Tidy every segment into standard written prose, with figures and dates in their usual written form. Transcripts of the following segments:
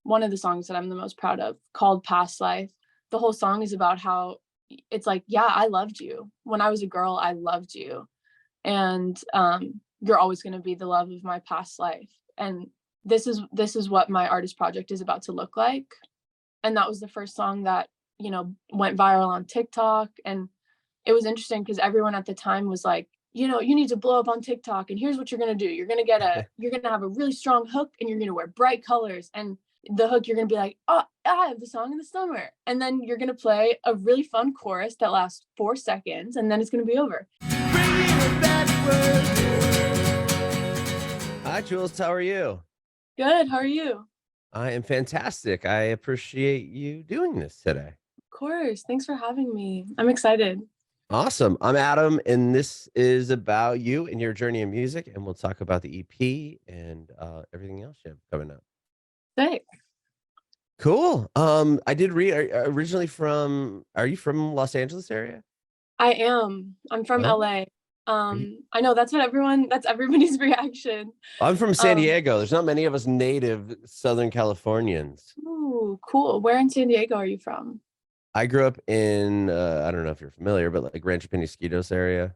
one of the songs that I'm the most proud of, called Past Life. The whole song is about how it's like, yeah, I loved you. When I was a girl, I loved you. And you're always going to be the love of my past life. And this is what my artist project is about to look like. And that was the first song that, you know, went viral on TikTok. And it was interesting because everyone at the time was like, you know, you need to blow up on TikTok, and here's what you're going to do. You're going to have a really strong hook, and you're going to wear bright colors. And the hook, you're going to be like, oh, I have the song of the summer. And then you're going to play a really fun chorus that lasts 4 seconds, and then it's going to be over. Hi, Jules. How are you? Good. How are you? I am fantastic. I appreciate you doing this today. Of course. Thanks for having me. I'm excited. Awesome. I'm Adam, and this is about you and your journey in music, and we'll talk about the EP and everything else you have coming up. Sick. Cool. I did read. Originally from? Are you from Los Angeles area? I am. I'm from Oh, LA. I know that's everybody's reaction. I'm from San Diego. There's not many of us native Southern Californians. Ooh, cool. Where in San Diego are you from? I grew up in I don't know if you're familiar, but like Rancho Penasquitos area.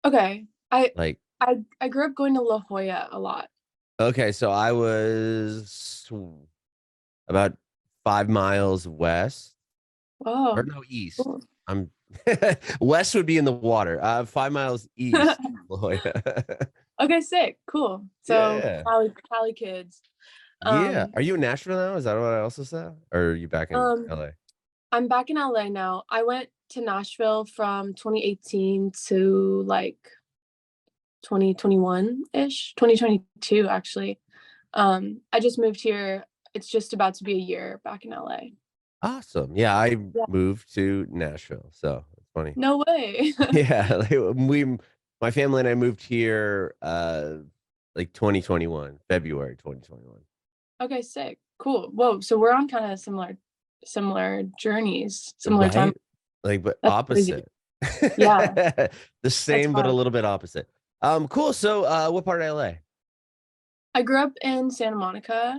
Okay. I Like, I grew up going to La Jolla a lot. okay, so I was about 5 miles west, or Oh, no, east. cool. I'm west would be in the water. 5 miles east of La Jolla. Okay, sick. Cool. So Yeah. Cali kids. Yeah. Um, Are you in Nashville now? Is that what I also said? Or are you back in um, LA? I'm back in LA now. I went to Nashville from 2018 to like 2021-ish, 2022 actually. I just moved here. It's just about to be a year back in LA. Awesome. Yeah, I Yeah. moved to Nashville, so it's funny. No way. Yeah, like, my family and I moved here like 2021, February 2021. Okay, sick. Cool. Whoa, so we're on kind of similar journeys, similar time. Right? Like, but That's crazy. opposite. Yeah, The that's same, but a wild. little bit opposite. Cool. So, what part of LA? I grew up in Santa Monica.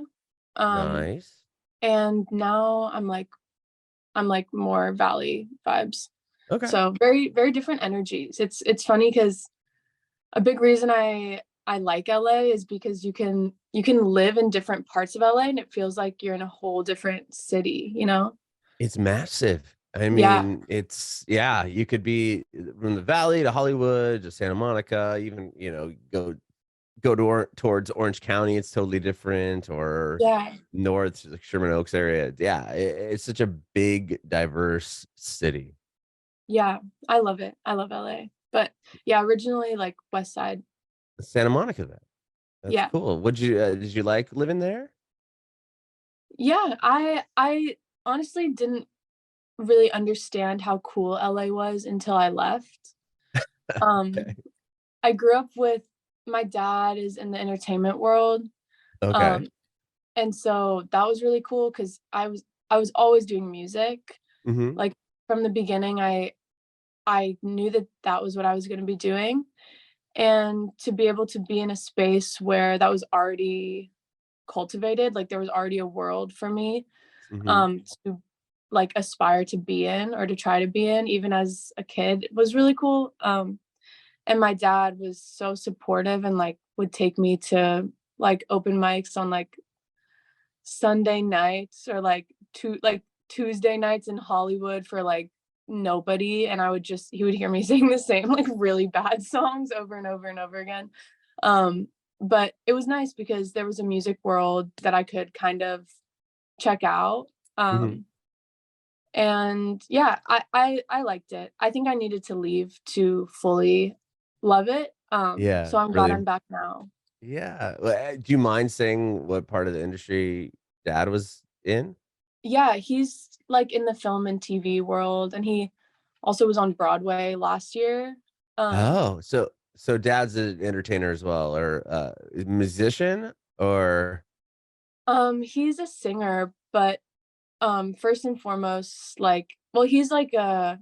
Um, Nice. and now I'm like more valley vibes. Okay. So very, very different energies. It's funny because a big reason I like LA is because you can live in different parts of LA and it feels like you're in a whole different city, you know? It's massive. I Yeah. mean, yeah, you could be from the Valley to Hollywood to Santa Monica, even, go towards Orange County, it's totally different, or Yeah. north, like Sherman Oaks area. Yeah, it's such a big, diverse city. Yeah. I love it. I love LA. But yeah, originally like West Side. Santa Monica, then. That's Yeah. cool. Did you like living there? Yeah. I honestly didn't really understand how cool LA was until I left. Um, Okay. I grew up with my dad is in the entertainment world. Okay. Um, and so that was really cool because I was always doing music. Hmm. Like from the beginning, I knew that that was what I was going to be doing, and to be able to be in a space where that was already cultivated, like there was already a world for me Hmm. to like aspire to be in or to try to be in even as a kid was really cool. And my dad was so supportive and like would take me to like open mics on like Sunday nights or like Tuesday nights in Hollywood for like nobody, and he would hear me sing the same like really bad songs over and over and over again. But it was nice because there was a music world that I could kind of check out. Hmm. Um and yeah, I liked it. I think I needed to leave to fully love it. Yeah, So I'm glad really. I'm back now. Yeah. Well, do you mind saying what part of the industry dad was in? Yeah, he's like in the film and TV world, and he also was on Broadway last year. Um, Oh, so dad's an entertainer as well, or musician, or he's a singer, but first and foremost, like, well, he's like a,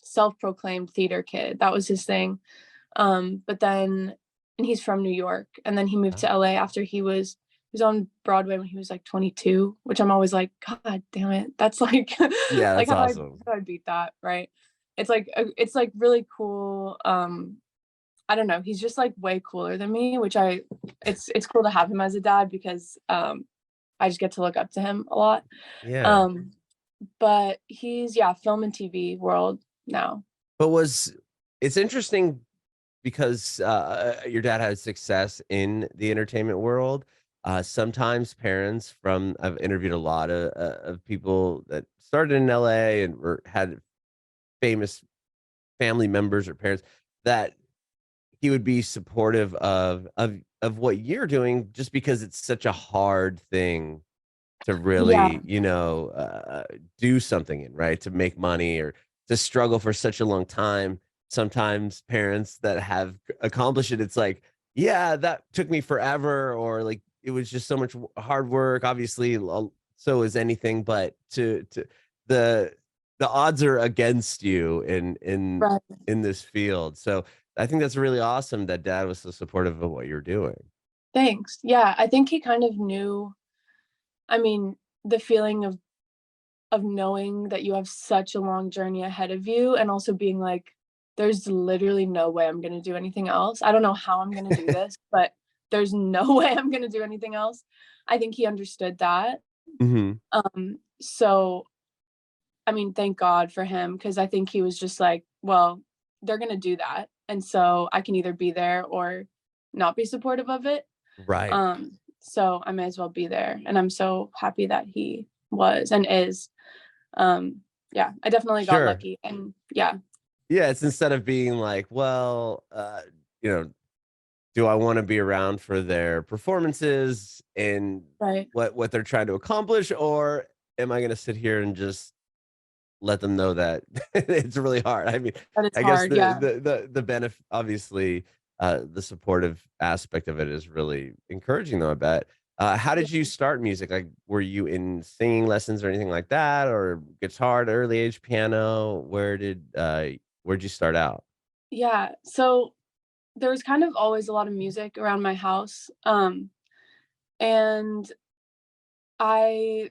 self-proclaimed theater kid. That was his thing. But then, and he's from New York, and then he moved to oh, LA after he was He was on Broadway when he was like 22, which I'm always like, God damn it. That's like, Yeah, like that's how awesome. do I beat that? Right. It's like really cool. I don't know. He's just like way cooler than me, which it's cool to have him as a dad because, I just get to look up to him a lot. Yeah. Um, but he's, yeah, film and TV world now. But was it's interesting because your dad had success in the entertainment world. Sometimes parents from I've interviewed a lot of people that started in LA and had famous family members or parents that he would be supportive of what you're doing just because it's such a hard thing to Yeah, really, do something in, right? To make money or to struggle for such a long time. Sometimes parents that have accomplished it, it's like, yeah, that took me forever, or like it was just so much hard work. Obviously, so is anything, but to the the odds are against you right. in this field. So I think that's really awesome that dad was so supportive of what you're doing. Thanks. Yeah, I think he kind of knew, I mean, the feeling of knowing that you have such a long journey ahead of you and also being like, there's literally no way I'm gonna do anything else. I don't know how I'm gonna do this, but there's no way I'm gonna do anything else. I think he understood that. Mhm. So I mean, thank God for him because I think he was just like, well, they're gonna do that. And so I can either be there or not be supportive of it. Right. So I may as well be there. And I'm so happy that he was and is. Um, yeah, I definitely got Sure. lucky. And yeah, Yeah, it's instead of being like, well, you know, do I want to be around for their performances and right. what they're trying to accomplish, or am I going to sit here and just let them know that it's really hard? I mean, But it's I guess hard. Yeah. the benefit, obviously, the supportive aspect of it is really encouraging, though. I bet. How did you start music? Like, were you in singing lessons or anything like that, or guitar at early age, piano? Where'd you start out? Yeah. So there was kind of always a lot of music around my house. And I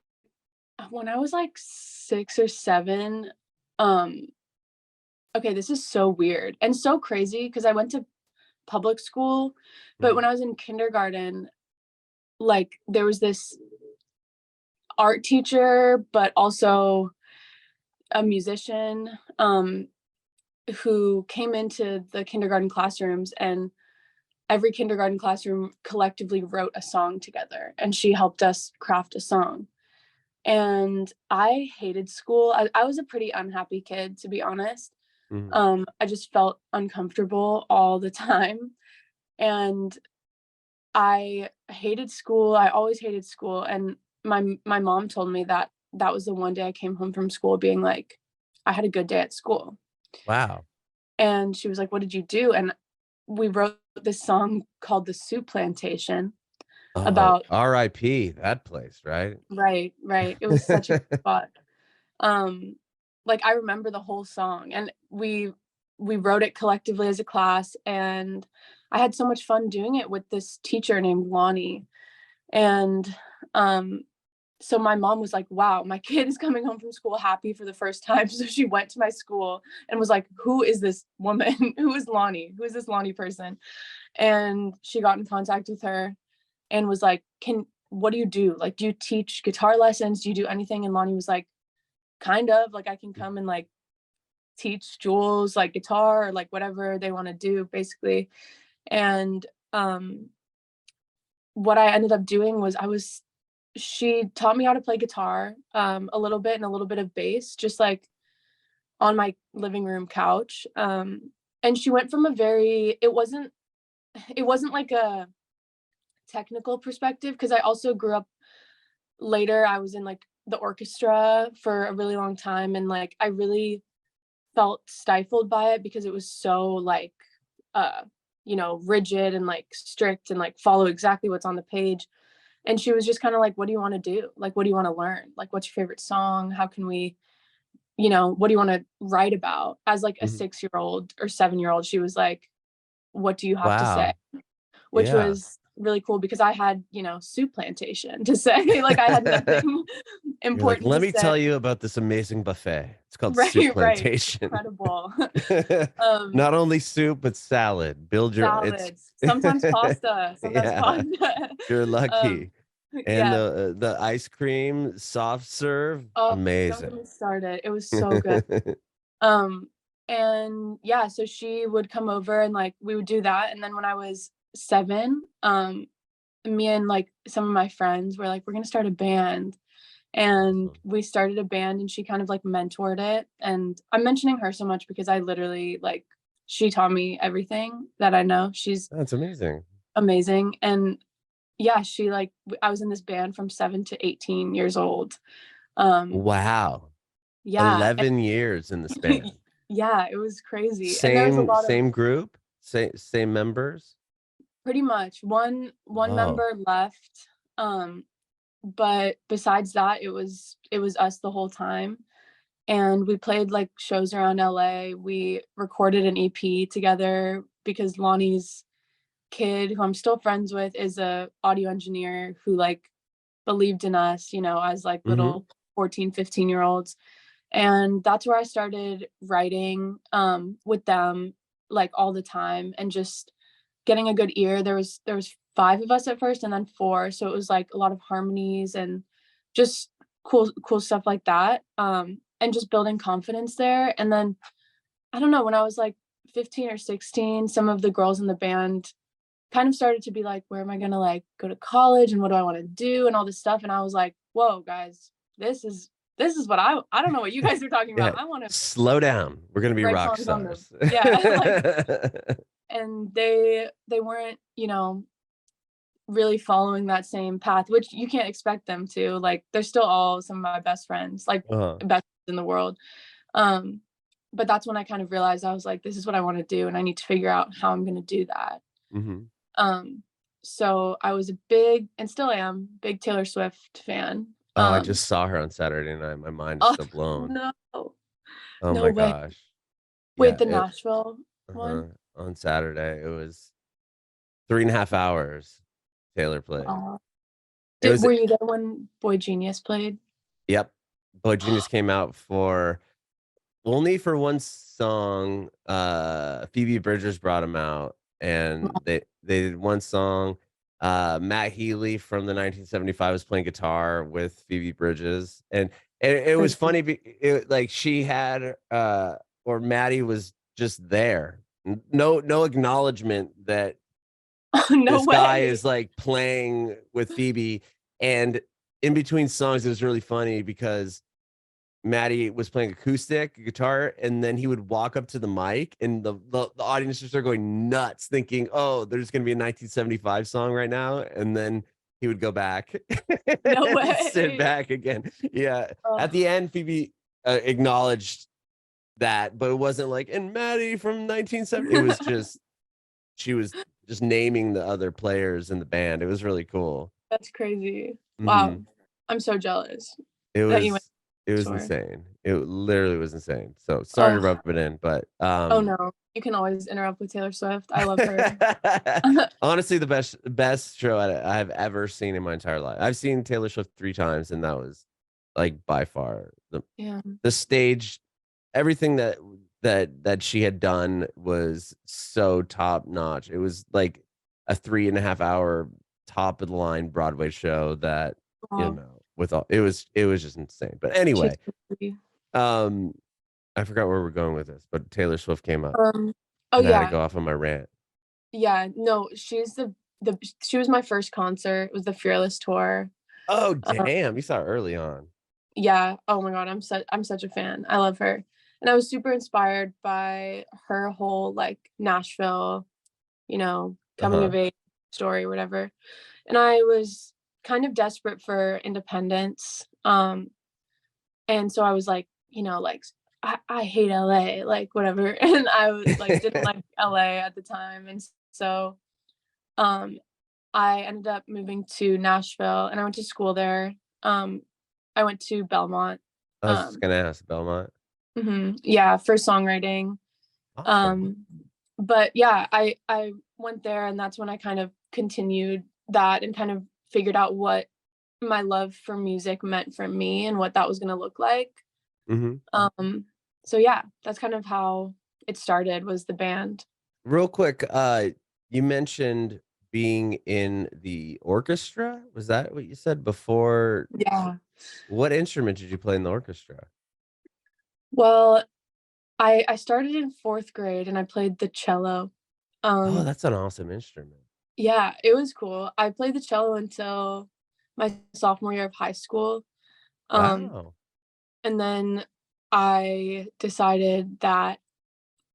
when I was like 6 or 7, um, okay, this is so weird and so crazy because I went to public school, but when Mhm. I was in kindergarten, like there was this art teacher, but also a musician, who came into the kindergarten classrooms and every kindergarten classroom collectively wrote a song together and she helped us craft a song. And I hated school. I was a pretty unhappy kid, to be honest. Mhm. I just felt uncomfortable all the time. And I hated school. I always hated school. And my mom told me that that was the one day I came home from school being like, I had a good day at school. Wow. And she was like, "What did you do?" And we wrote this song called The Soup Plantation Oh, about R.I.P. that place, right? right, right. It was such a good spot. Um, like I remember the whole song and we wrote it collectively as a class and I had so much fun doing it with this teacher named Lonnie. And um so my mom was like, "Wow, my kid is coming home from school happy for the first time." So she went to my school and was like, "Who is this woman? Who is Lonnie? Who is this Lonnie person?" And she got in contact with her and was like, "Can what do you do? Like, do you teach guitar lessons? Do you do anything?" And Lonnie was like, "Kind of. Like, I can come and like teach Jules like guitar or like whatever they want to do, basically." And what I ended up doing was she taught me how to play guitar, a little bit and a little bit of bass, just like on my living room couch. And she went from a very it wasn't like a technical perspective because I also grew up later. I was in like the orchestra for a really long time and like I really felt stifled by it because it was so like uh rigid and like strict and like follow exactly what's on the page. And she was just kind of like, what do you want to do? Like, what do you want to learn? Like, what's your favorite song? How can we, what do you want to write about? As like a Mhm. 6-year old or 7-year old, she was like, what do you have to say? Wow. Which Yeah. was really cool because I had, soup plantation to say. Like, I had nothing You're like, important let to me say. tell you about this amazing buffet. It's called Soup Right. Plantation. Incredible. Not only soup, but salad. Build your it's Salads, sometimes pasta, sometimes yeah, pasta. you're um, lucky. And yeah. the ice cream soft serve, Oh, don't get amazing. me started. It was so good. Um, and yeah, so she would come over and like we would do that. And then when I was 7, me and like some of my friends were like, we're gonna start a band. And Awesome. we started a band and she kind of like mentored it. And I'm mentioning her so much because I literally like she taught me everything that I know. She's That's amazing. amazing. And yeah, she like I was in this band from 7 to 18 years old. Um, Wow. yeah. 11 years in the span. Yeah, it was crazy. And there was a Same lot of same group, same members. pretty much one Whoa. member left. Um, but besides that, it was us the whole time. And we played like shows around LA. We recorded an EP together because Lonnie's kid, who I'm still friends with, is a audio engineer who like believed in us, as like Hmm. little 14, 15-year-olds. And that's where I started writing with them like all the time and just getting a good ear. There was 5 of us at first and then 4, so it was like a lot of harmonies and just cool stuff like that. And just building confidence there. And then I don't know, when I was like 15 or 16, some of the girls in the band kind of started to be like, where am I gonna like go to college and what do I want to do and all this stuff. And I was like, whoa, guys, this is what I don't know what you guys are talking Yeah. about. I want to Slow down. We're gonna be write rock songs on them. stars. Yeah. Like, and they weren't, really following that same path, which you can't expect them to. Like, they're still all some of my best friends, like Uh-huh. best in the world. Um, but that's when I kind of realized I was like, this is what I want to do, and I need to figure out how I'm gonna do that. Hmm. Um, so I was a big, and still am, big Taylor Swift fan. Oh, I just saw her on Saturday night. My mind is Oh still blown. no, Oh no my way. gosh. Wait, Yeah, the Nashville uh-huh. one? On Saturday. It was 3.5 hours Taylor played. Wow. It was Were you there when Boy Genius played? yep. Boy Genius came out for only for one song. Phoebe Bridgers brought him out and they did one song. Matt Healy from the 1975 was playing guitar with Phoebe Bridges. And it was Crazy. funny like she had or Maddie was just there. No acknowledgement that No this guy way. is like playing with Phoebe. And in between songs, it was really funny because Maddie was playing acoustic guitar, and then he would walk up to the mic, and the audience just started going nuts, thinking, "Oh, there's going to be a 1975 song right now," and then he would go back No and sit way. back again. Yeah, at Oh, the end, Phoebe acknowledged that, but it wasn't like "and Maddie from 1970." It was just she was just naming the other players in the band. It was really cool. that's crazy. Wow. Hmm. I'm so jealous It that you went was it to was tour. insane. It literally was insane. So sorry to Oh, rub it in, but oh no. You can always interrupt with Taylor Swift. I love her. honestly, the best show I've ever seen in my entire life. I've seen Taylor Swift 3 times, and that was like by far Yeah. the stage. Everything that she had done was so top notch. It was like a 3.5 hour top of the line Broadway show that Wow. with all it was just insane. But She's anyway, crazy. um, I forgot where we're going with this, but Taylor Swift came up, Um, oh and I had to yeah. go off on my rant. Yeah. No, she's the she was my first concert. It was the Fearless tour. Oh Um, damn, you saw it early on. yeah. Oh my God. I'm such a fan. I love her. And I was super inspired by her whole like Nashville, Uh coming huh. of age story or whatever. And I was kind of desperate for independence. And so I was like, like I hate LA, like whatever. And I like didn't like LA at the time. And so um I ended up moving to Nashville and I went to school there. Um I went to Belmont. I was just Um gonna ask Belmont. yeah, for songwriting. Awesome. Um but yeah, I went there and that's when I kind of continued that and kind of figured out what my love for music meant for me and what that was gonna look like. Mhm. So yeah, that's kind of how it started, was the band. Real quick, you mentioned being in the orchestra. Was that what you said before? Yeah. What instrument did you play in the orchestra? Well, I started in 4th grade and I played the cello. Oh, Um, that's an awesome instrument. yeah, it was cool. I played the cello until my sophomore year of high school. Um, Wow. and then I decided that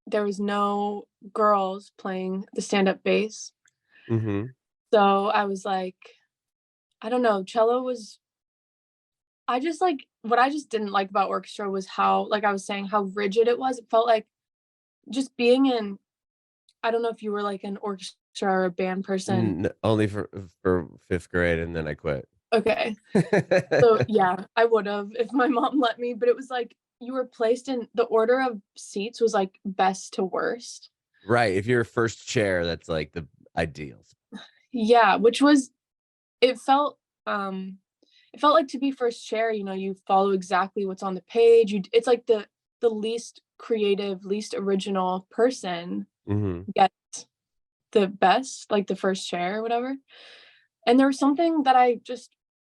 there was no girls playing the stand-up bass. Mhm. So I was like, I don't know, cello was I just like what I just didn't like about orchestra was how, like I was saying, how rigid it was. It felt like just being in I don't know if you were like an orchestra or a band person. Only for 5th grade, and then I quit. Okay. So, yeah, I would've if my mom let me, but it was like you were placed in the order of seats was like best to worst. Right, if you're first chair, that's, like, the ideal. Yeah, which was it felt, it felt like to be first chair, you follow exactly what's on the page, it's like the least creative, least original person Mhm. gets the best, like the first chair or whatever. And there was something that I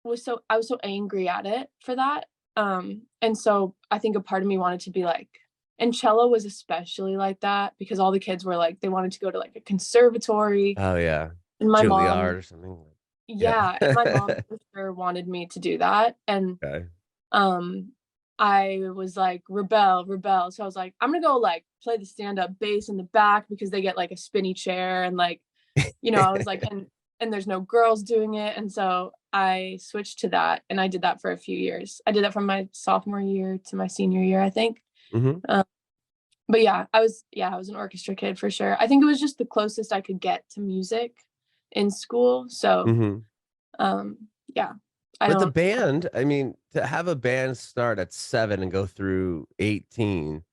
was so angry at it for that. And so I think a part of me wanted to be like and cello was especially like that because all the kids were like they wanted to go to like a conservatory Oh, yeah. and my Juilliard mom or something. Yeah. yeah, and my mom for sure wanted me to do that. And Okay. um I was like, rebel, rebel. So I was like, I'm gonna go like play the stand-up bass in the back because they get like a spinny chair and like I was like, and there's no girls doing it. And so I switched to that and I did that for a few years. I did that from my sophomore year to my senior year, I think. Mhm. Um, but I was an orchestra kid for sure. I think it was just the closest I could get to music in school. So Mhm. um yeah, I But the don't band, I mean, to have a band start at 7 and go through 18,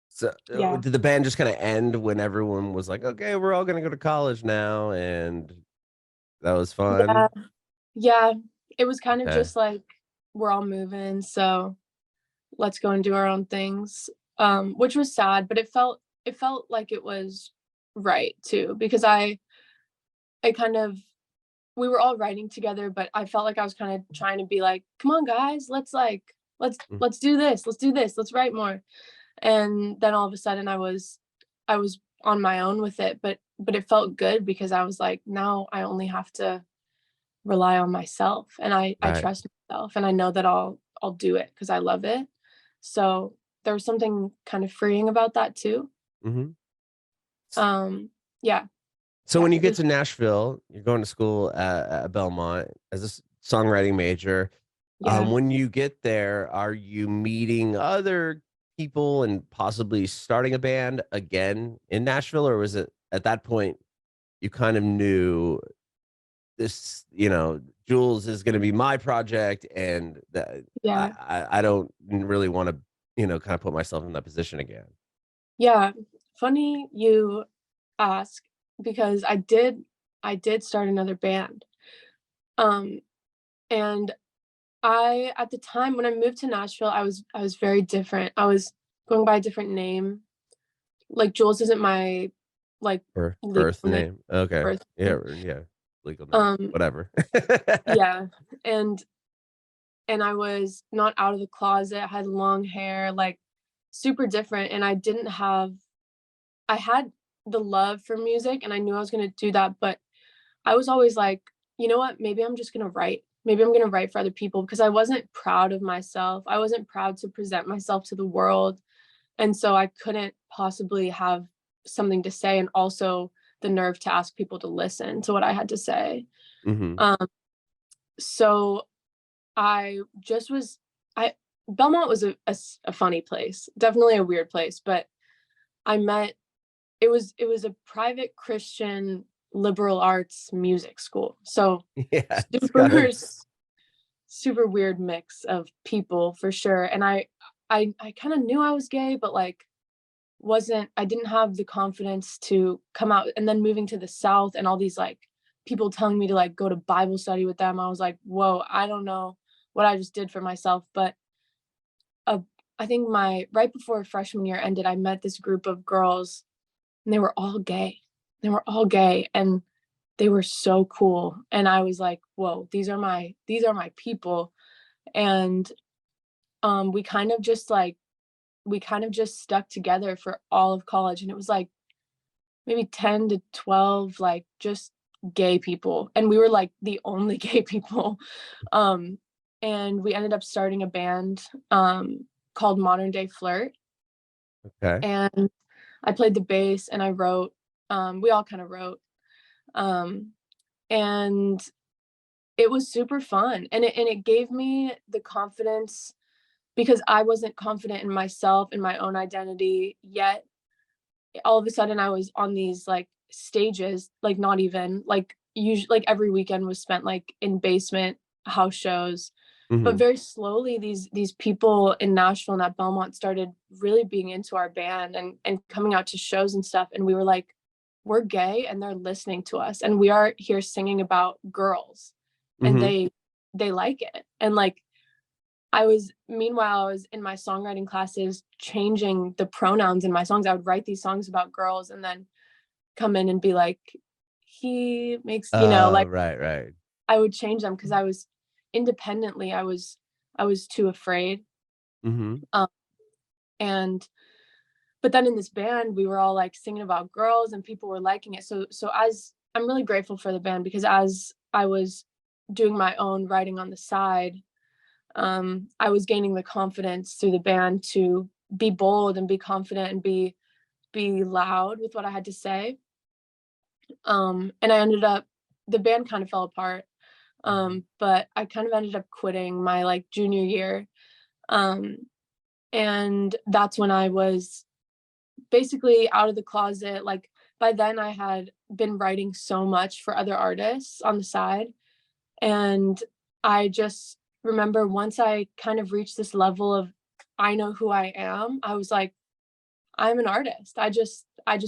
so, yeah. did the band just kinda end when everyone was like, "Okay, we're all gonna go to college now," and that was Yeah. fun? Yeah. It was kind of Okay. just like we're all moving, so let's go and do our own things. Which was sad, but it felt like it was right too, because I kind of we were all writing together, but I felt like I was kind of trying to be like, come on guys, let's Mm, let's do this, let's do this, let's write more. And then all of a sudden I was on my own with it, but it felt good because I was like, now I only have to rely on myself and I right. trust myself and I know that I'll do it because I love it. So there was something kind of freeing about that too. Mhm. Um, yeah, So yeah, when you it get was to Nashville, you're going to school at Belmont as a songwriting major. yeah. When you get there, are you meeting other people and possibly starting a band again in Nashville, or was it at that point you kind of knew this? Jules is going to be my project, and that I Yeah. I, I don't really want to kind of put myself in that position again. Yeah. Funny you ask because I did start another band. Um, and I at the time when I moved to Nashville, I was very different. I was going by a different name. Like Jules isn't my like legal Birth name, name, okay, birth yeah, name. yeah, legal name, Um, whatever. yeah. And I was not out of the closet. I had long hair, like super different. And I had the love for music and I knew I was gonna do that, but I was always like, you know what? Maybe I'm just gonna write. Maybe I'm gonna write for other people because I wasn't proud of myself. I wasn't proud to present myself to the world. And so I couldn't possibly have something to say and also the nerve to ask people to listen to what I had to say. Mhm. Um, so I just was I Belmont was a funny place, definitely a weird place, but I met it was a private Christian liberal arts music school. So Yeah, it's super gotta super weird mix of people for sure. And I kind of knew I was gay, but like wasn't I didn't have the confidence to come out and then moving to the South and all these like people telling me to like go to Bible study with them. I was like, whoa, I don't know what I just did for myself. But uh, I think my right before freshman year ended, I met this group of girls and they were all gay. They were all gay and they were so cool. And I was like, whoa, these are my people. And we kind of just like we kind of just stuck together for all of college. And it was like maybe 10 to 12 like just gay people. And we were like the only gay people. Um, and we ended up starting a band called Modern Day Flirt. Okay. And I played the bass and I wrote. We all kind of wrote. Um, and it was super fun. And it gave me the confidence because I wasn't confident in myself and my own identity yet. All of a sudden I was on these like stages, like not even like usually like every weekend was spent like in basement house shows. But Hmm. very slowly these people in Nashville and at Belmont started really being into our band and coming out to shows and stuff. And we were like, we're gay and they're listening to us. And we are here singing about girls and Hmm. they like it. And like meanwhile, I was in my songwriting classes changing the pronouns in my songs. I would write these songs about girls and then come in and be like, he makes, like Right, right. I would change them because I was independently, I was too afraid. Hmm. Um, and but then in this band, we were all like singing about girls and people were liking it. So as I'm really grateful for the band because as I was doing my own writing on the side, I was gaining the confidence through the band to be bold and be confident and be loud with what I had to say. And I ended up the band kind of fell apart. But I kind of ended up quitting my like junior year. Um, and that's when I was basically out of the closet. Like by then I had been writing so much for other artists on the side. And I just remember once I kind of reached this level of I know who I am, I was like, I'm an artist. I just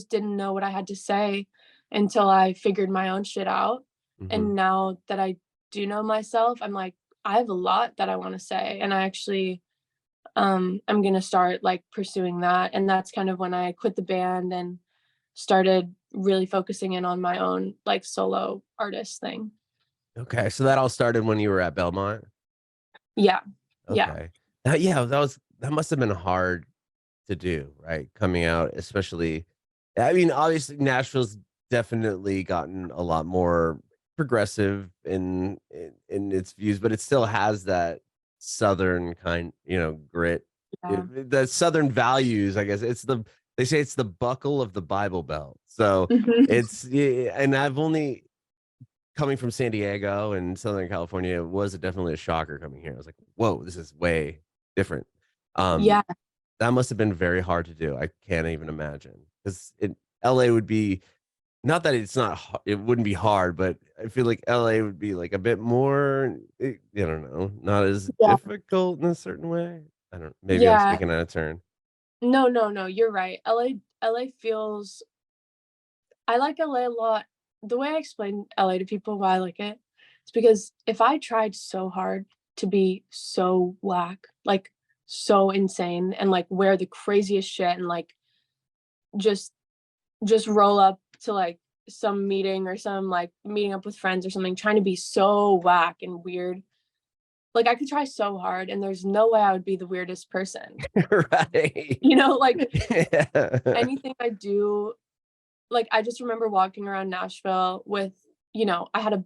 didn't know what I had to say until I figured my own shit out. Hmm. And now that I do know myself, I'm like, I have a lot that I want to say. And I actually I'm gonna start like pursuing that. And that's kind of when I quit the band and started really focusing in on my own like solo artist thing. Okay. So that all started when you were at Belmont. Yeah. Yeah. Okay. Yeah, that must have been hard to do, right? Coming out, especially. I mean, obviously, Nashville's definitely gotten a lot more progressive in its views, but it still has that southern kind, grit. Yeah. The southern values, I guess. They say it's the buckle of the Bible Belt. So Mhm. it's yeah, and I've only coming from San Diego and Southern California was definitely a shocker coming here. I was like, whoa, this is way different. Um, Yeah. that must have been very hard to do. I can't even imagine because LA would be not that it's not it wouldn't be hard, but I feel like LA would be like a bit more. I don't know, not as Yeah. difficult in a certain way. I don't. Maybe I'm Yeah. speaking out of turn. No, no, no, you're right. LA feels I like LA a lot. The way I explain LA to people why I like it, it's because if I tried so hard to be so whack, like so insane and like wear the craziest shit and like just just roll up to like some meeting or some like meeting up with friends or something, trying to be so whack and weird. Like I could try so hard and there's no way I would be the weirdest person. Right. Like Yeah. anything I do, like I just remember walking around Nashville with, I had a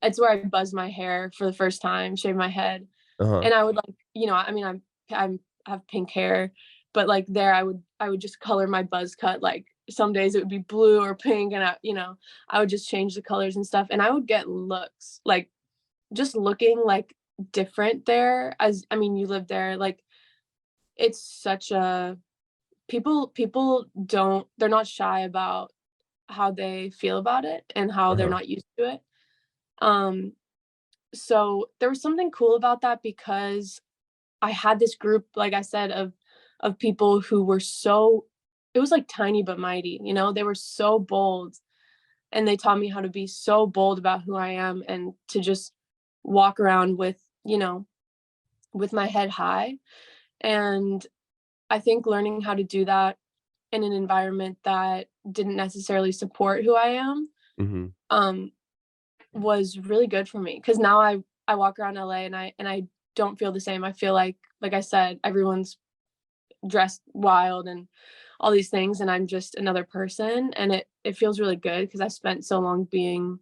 it's where I buzzed my hair for the first time, shaved my head. Uh-huh. And I would like, I mean, I have pink hair, but like there I would just color my buzz cut. Like some days it would be blue or pink and I would just change the colors and stuff. And I would get looks like just looking like different there as I mean, you live there. Like it's such a people don't they're not shy about how they feel about it and how they're Uh-huh. not used to it. Um, so there was something cool about that because I had this group, like I said, of people who were so it was like tiny but mighty, they were so bold and they taught me how to be so bold about who I am and to just walk around with, you know, with my head high. And I think learning how to do that in an environment that didn't necessarily support who I am, Mhm. um, was really good for me. Cause now I walk around LA and I don't feel the same. I feel like I said, everyone's dressed wild and all these things, and I'm just another person. And it feels really good because I spent so long being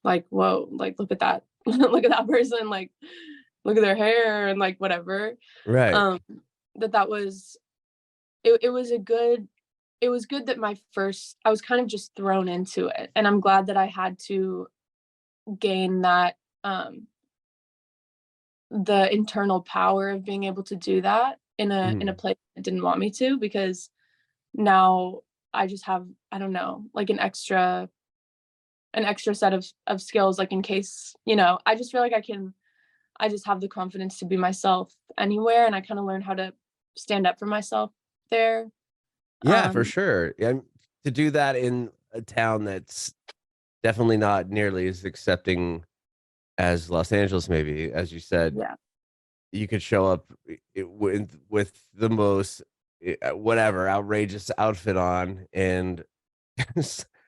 like, whoa, like look at that, look at that person, like look at their hair and like whatever. Right. Um, that was it was a good it was good that my first I was kind of just thrown into it, and I'm glad that I had to gain that, the internal power of being able to do that in a Mhm. place that didn't want me to, because now I just have, I don't know, like an extra set of skills, like in case, you know, I just feel like I just have the confidence to be myself anywhere, and I kind of learned how to stand up for myself there. Yeah, for Um, sure. And to do that in a town that's definitely not nearly as accepting as Los Angeles, maybe, as you said, yeah. you could show up with the most whatever outrageous outfit on, and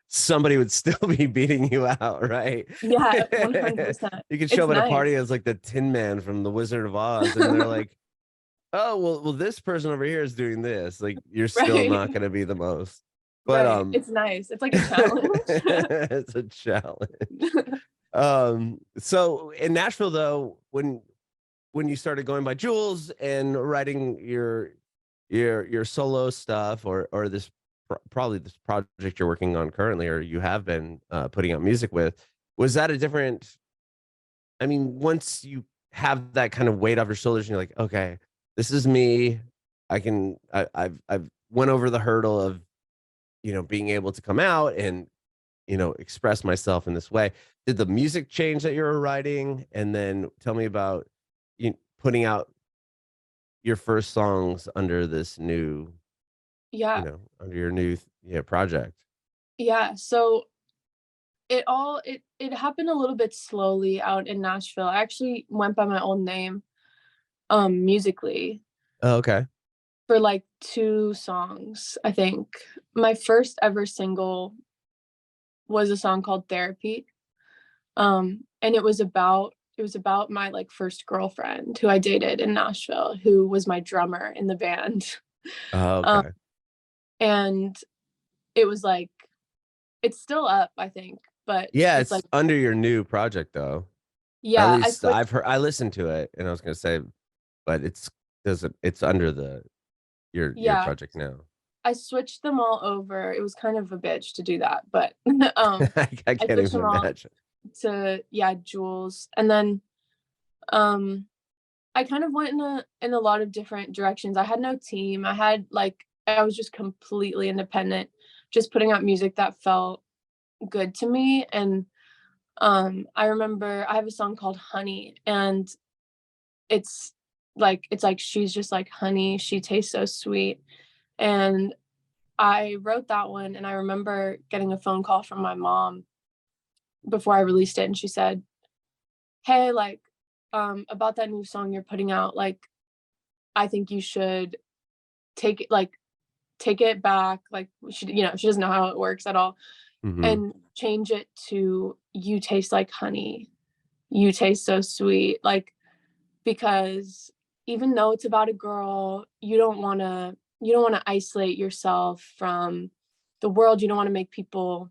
somebody would still be beating you out, right? Yeah, 100%. You could show It's up at a nice. party as like the Tin Man from The Wizard of Oz, and they're like, "Oh, well, this person over here is doing this." Like, you're still Right, not gonna be the most. But, right. It's nice. It's like a challenge. it's a challenge. So in Nashville, though, when you started going by Jules and writing your solo stuff, or this probably this project you're working on currently, or you have been putting out music with, was that a different? I mean, once you have that kind of weight off your shoulders, and you're like, okay, this is me. I've went over the hurdle of being able to come out and express myself in this way. Did the music change that you were writing? And then tell me about putting out your first songs under this new, Yeah, under your new project. yeah. So it happened a little bit slowly out in Nashville. I actually went by my old name, musically, Oh, okay. for like 2 songs, I think. My first ever single was a song called Therapy, and it was about my, like, first girlfriend who I dated in Nashville, who was my drummer in the band. Oh, Um, okay. and it was like it's still up, I think, but Yeah, it's it's like, under your new project though. At yeah, I least switched. I listened to it, and I was gonna say, but it's under the your Yeah, project now. I switched them all over. It was kind of a bitch to do that, but, I I can't switched even them all imagine. to, yeah, Jules, and then, um, I kind of went in a lot of different directions. I had no team. I was just completely independent, just putting out music that felt good to me. And I remember I have a song called Honey, and it's it's like she's just like honey, she tastes so sweet. And I wrote that one, and I remember getting a phone call from my mom before I released it, and she said, "Hey, like, about that new song you're putting out, like, I think you should take it like take it back." Like, she doesn't know how it works at all, Mhm. and change it to "You taste like honey. You taste so sweet." Like, because even though it's about a girl, you don't wanna isolate yourself from the world. You don't wanna make people,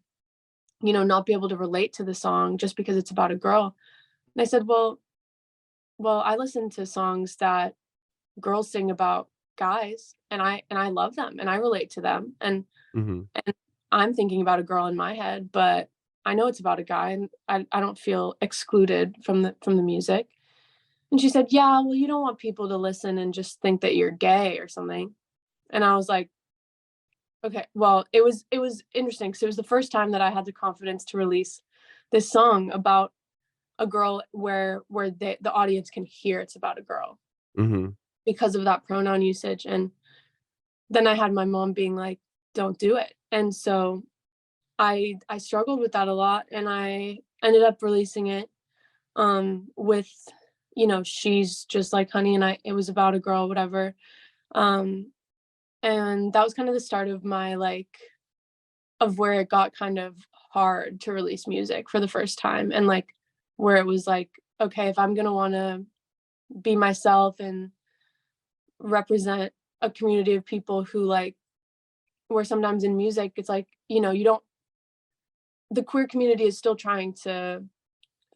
not be able to relate to the song just because it's about a girl. And I said, "Well, I listen to songs that girls sing about guys, and I love them, and I relate to them, Mhm. and I'm thinking about a girl in my head, but I know it's about a guy, and I don't feel excluded from the music." And she said, "Yeah, well, you don't want people to listen and just think that you're gay or something." And I was like, "Okay." Well, it was interesting because it was the first time that I had the confidence to release this song about a girl where the audience can hear it's about a girl Mhm. because of that pronoun usage. And then I had my mom being like, "Don't do it." And so I struggled with that a lot, and I ended up releasing it with, She's Just Like Honey, and it was about a girl, whatever. Um and that was kind of the start of my of where it got kind of hard to release music for the first time, and where it was like, okay, if I'm going to want to be myself and represent a community of people who where sometimes in music it's like, you don't the queer community is still trying to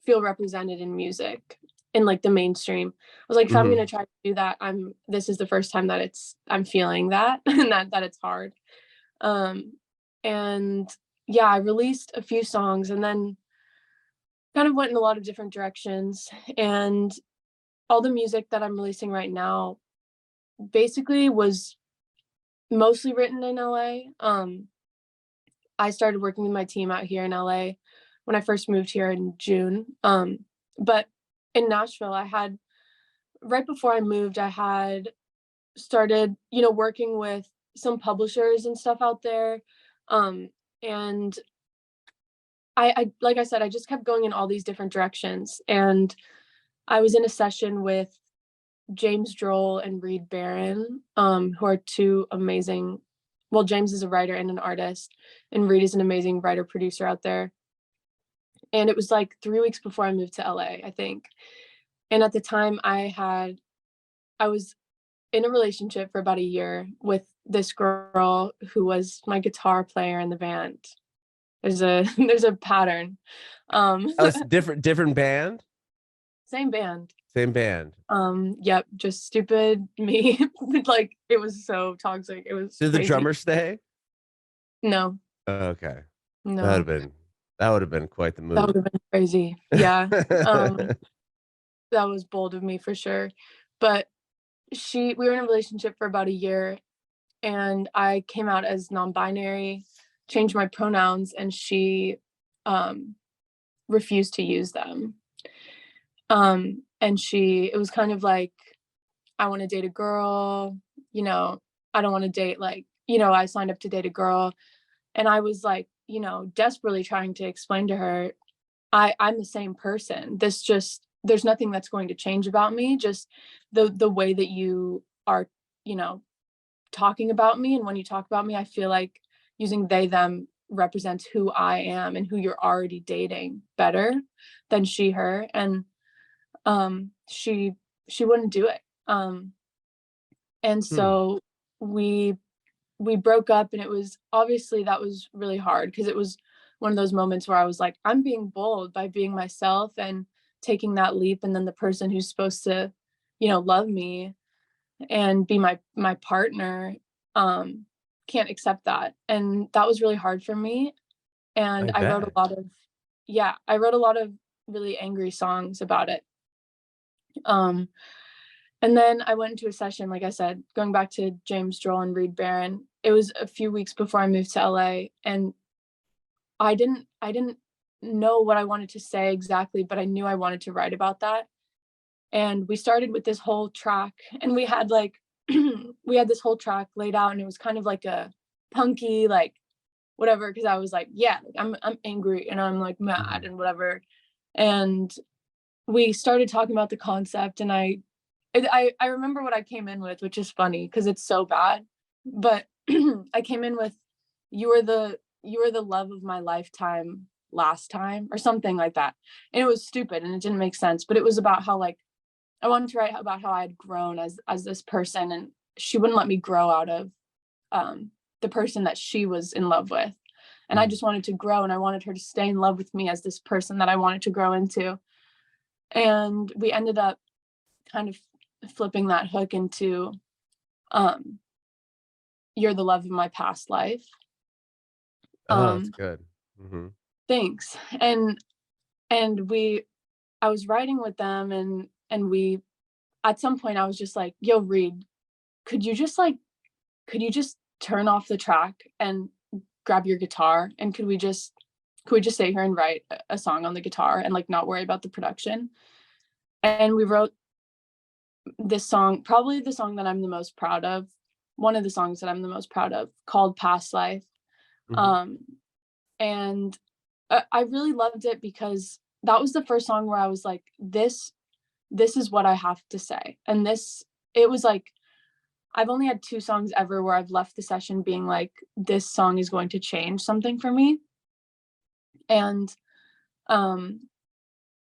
feel represented in music in the mainstream. I was like, if I'm Hmm. gonna try to do that, this is the first time that I'm feeling that and that it's hard. Um and yeah, I released a few songs and then kind of went in a lot of different directions. And all the music that I'm releasing right now basically was mostly written in LA. I started working with my team out here in LA when I first moved here in June. But in Nashville, right before I moved, I had started, working with some publishers and stuff out there. And like I said, I just kept going in all these different directions. And I was in a session with James Droll and Reed Barron, who are two amazing. Well, James is a writer and an artist, and Reed is an amazing writer producer out there. And it was like 3 weeks before I moved to LA, I think. And at the time, I was in a relationship for about a year with this girl who was my guitar player in the band. There's a there's a pattern. Um, Oh, it's different band, Same band. same band. Yep, just stupid me. It was so toxic. It was Did the crazy. drummer stay? No, Okay, that would have no, been that would have been quite the that move. would have been crazy. Yeah. That was bold of me for sure. But we were in a relationship for about a year, and I came out as non-binary, changed my pronouns, and she um refused to use them. And it was kind of like, I want to date a girl, you know, I don't want to date I signed up to date a girl. And I was desperately trying to explain to her, I'm the same person. There's nothing that's going to change about me. Just the way that you are, you know, talking about me. And when you talk about me, I feel like using they, them represents who I am and who you're already dating better than she, her. And she wouldn't do it. And Hmm. so we broke up, and it was obviously that was really hard because it was one of those moments where I was like, I'm being bold by being myself and taking that leap, and then the person who's supposed to, love me and be my partner um can't accept that. And that was really hard for me. And I bet. I wrote a lot of really angry songs about it. Um And then I went into a session, like I said, going back to James Droll and Reed Barron. It was a few weeks before I moved to LA, and I didn't know what I wanted to say exactly, but I knew I wanted to write about that. And we started with this whole track, and we had we had this whole track laid out, and it was kind of like a punky, whatever, because I was like, yeah, I'm angry and I'm mad Mhm. and whatever. And we started talking about the concept, and I remember what I came in with, which is funny because it's so bad. But I came in with, you were the love of my lifetime last time," or something like that. And it was stupid and it didn't make sense, but it was about how I wanted to write about how I had grown as this person, and she wouldn't let me grow out of the person that she was in love with. And I Mhm. just wanted to grow, and I wanted her to stay in love with me as this person that I wanted to grow into. And we ended up kind of flipping that hook into um "You're the love of my past life." Oh, that's um good. Hmm. Thanks. And I was writing with them, and we at some point I was just like, yo, Reed, could you just turn off the track and grab your guitar, and could we just sit here and write a song on the guitar and not worry about the production? And we wrote this song, probably the song that I'm the most proud of, one of the songs that I'm the most proud of, called "Past Life." Hmm. Um And I really loved it because that was the first song where I was like, this is what I have to say. And it was like, I've only had 2 songs ever where I've left the session being like, this song is going to change something for me. And um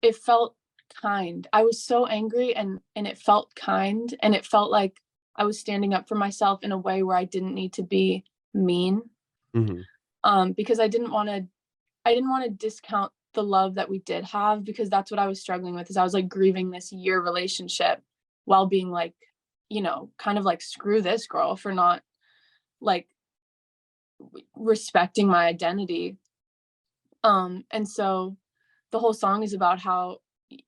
it felt kind. I was so angry, and it felt kind, and it felt like I was standing up for myself in a way where I didn't need to be mean. Mhm. Because I didn't want to discount the love that we did have, because that's what I was struggling with, is I was like grieving this year relationship while being like, kind of like, screw this girl for not like respecting my identity. And so the whole song is about how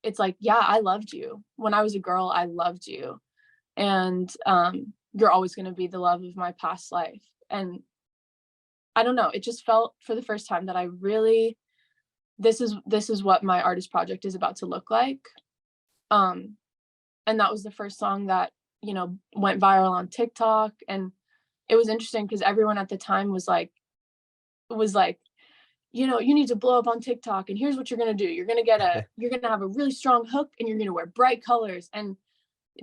it's like, yeah, I loved you. When I was a girl, I loved you. And you're always going to be the love of my past life. And I don't know, it just felt for the first time that I really, this is what my artist project is about to look like. Um and that was the first song that, went viral on TikTok. And it was interesting because everyone at the time was like, you need to blow up on TikTok, and here's what you're gonna do. You're gonna have a really strong hook, and you're gonna wear bright colors. And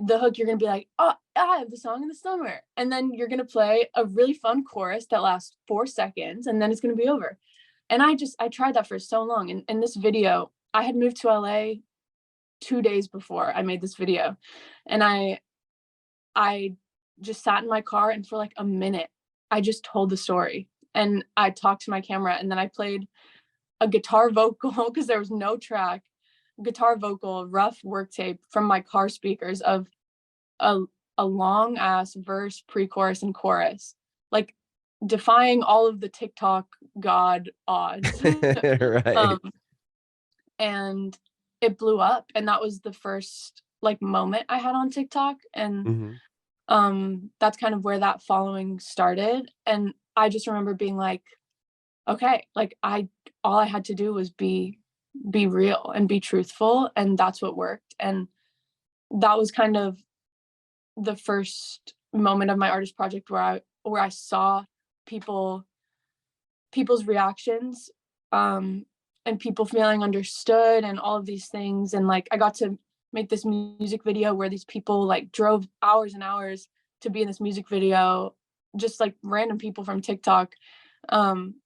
the hook, you're gonna be like, oh, I have the song in the summer. And then you're gonna play a really fun chorus that lasts 4 seconds, and then it's gonna be over. And I tried that for so long. And in this video, I had moved to LA 2 days before I made this video. And I just sat in my car, and for like a minute, I just told the story. And I talked to my camera, and then I played a guitar vocal because there was no track, guitar vocal, rough work tape from my car speakers of a a long ass verse, pre-chorus, and chorus, like defying all of the TikTok god odds. Right. um, and it blew up, and that was the first like moment I had on TikTok. And Mhm. that's kind of where that following started. And I just remember being like, okay, like all I had to do was be real and be truthful, and that's what worked. And that was kind of the first moment of my artist project where I saw people people's reactions, um and people feeling understood, and all of these things. And like, I got to make this music video where these people like drove hours and hours to be in this music video, just like random people from TikTok,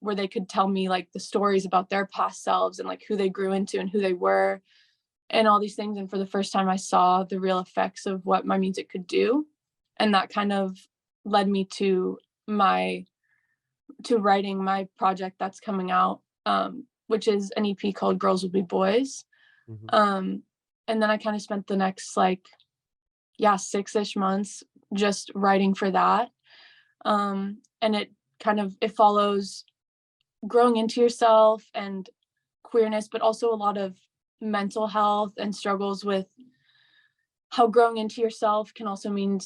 where they could tell me like the stories about their past selves, and like who they grew into and who they were, and all these things. And for the first time, I saw the real effects of what my music could do. And that kind of led me my to writing my project that's coming out, which is an EP called Girls Will Be Boys. Mhm. Um, and then I kind of spent the next like, yeah, 6-ish months just writing for that. And it follows growing into yourself and queerness, but also a lot of mental health and struggles with how growing into yourself can also mean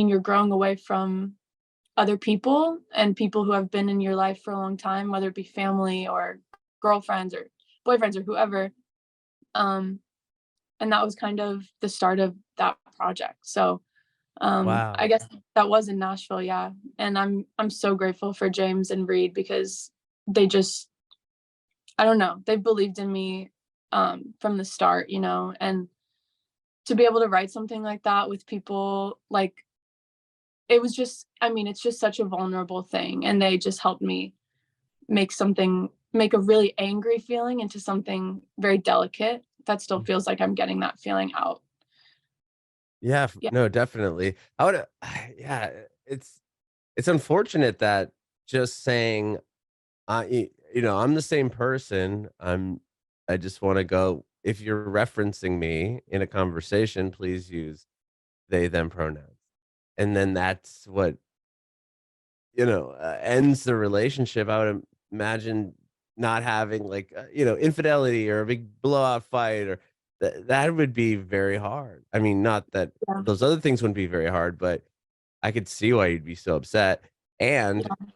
you're growing away from other people, and people who have been in your life for a long time, whether it be family or girlfriends or boyfriends or whoever. Um, and that was kind of the start of that project. So I Wow. guess that was in Nashville, yeah. And I'm so grateful for James and Reed, because they just, I don't know, they believed in me from the start, and to be able to write something like that with people, like, it was just, I mean, it's just such a vulnerable thing, and they just helped me make a really angry feeling into something very delicate that still feels like I'm getting that feeling out. Yeah, Yeah. no, definitely. I would yeah, it's unfortunate that just saying, I'm the same person. I just wanna go if you're referencing me in a conversation, please use they, them pronouns. And then that's what, ends the relationship. I would imagine not having like, infidelity or a big blowout fight or that would be very hard. I mean, not that Yeah. those other things wouldn't be very hard, but I could see why you'd be so upset. And Yeah.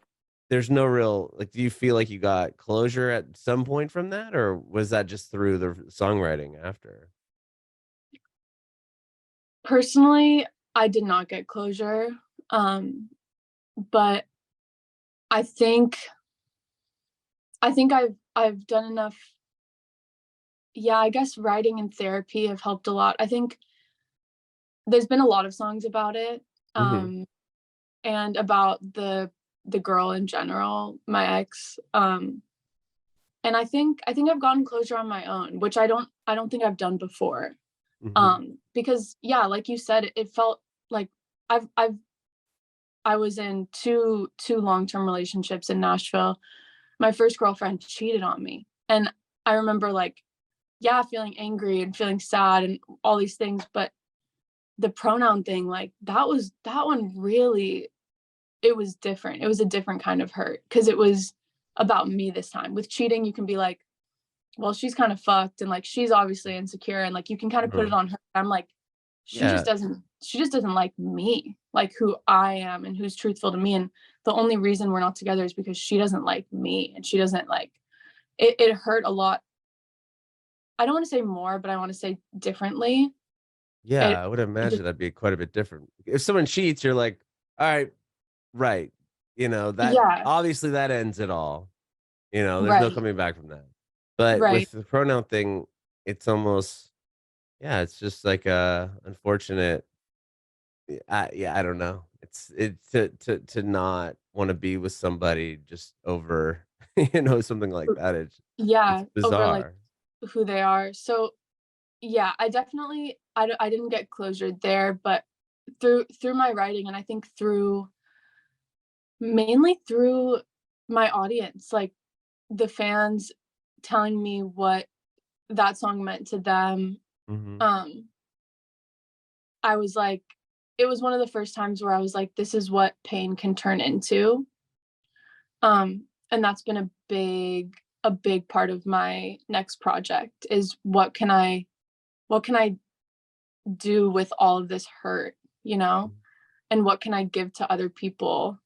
there's no real like, do you feel like you got closure at some point from that, or was that just through the songwriting after? Personally, I did not get closure. Um, but I think I think I've done enough. Yeah, I guess writing and therapy have helped a lot. I think there's been a lot of songs about it, Mhm. um, and about the girl in general, my ex, and I think I've gotten closure on my own, which I don't think I've done before. Mhm. Because yeah, like you said, it felt like I've I was in two long-term relationships in Nashville. My first girlfriend cheated on me, and I remember, like, yeah, feeling angry and feeling sad and all these things, but the pronoun thing, like, that one really, it was different. It was a different kind of hurt because it was about me this time. With cheating, you can be like, well, she's kind of fucked and like she's obviously insecure and like you can kind of put it Mhm. on her. I'm like, Yeah. she just doesn't like me, like who I am and who's truthful to me. And the only reason we're not together is because she doesn't like me and she doesn't like it. It hurt a lot. I don't want to say more, but I want to say differently. Yeah, It, I would it just imagine that'd be quite a bit different. If someone cheats, you're like, "All right, right." That yeah, obviously that ends it all. There's no right, coming back from that. But right. with the pronoun thing, it's almost yeah, it's just like a unfortunate yeah, I don't know. It's to not wanna be with somebody just over, something like that. It's Yeah, over like bizarre. who they are. So yeah, I definitely I didn't get closure there, but through my writing and I think through mainly through my audience, like the fans telling me what that song meant to them. Mhm. Um, I was like, it was one of the first times where I was like, this is what pain can turn into. And that's been a big part of my next project is what can I do with all of this hurt, you know? And what can I give to other people?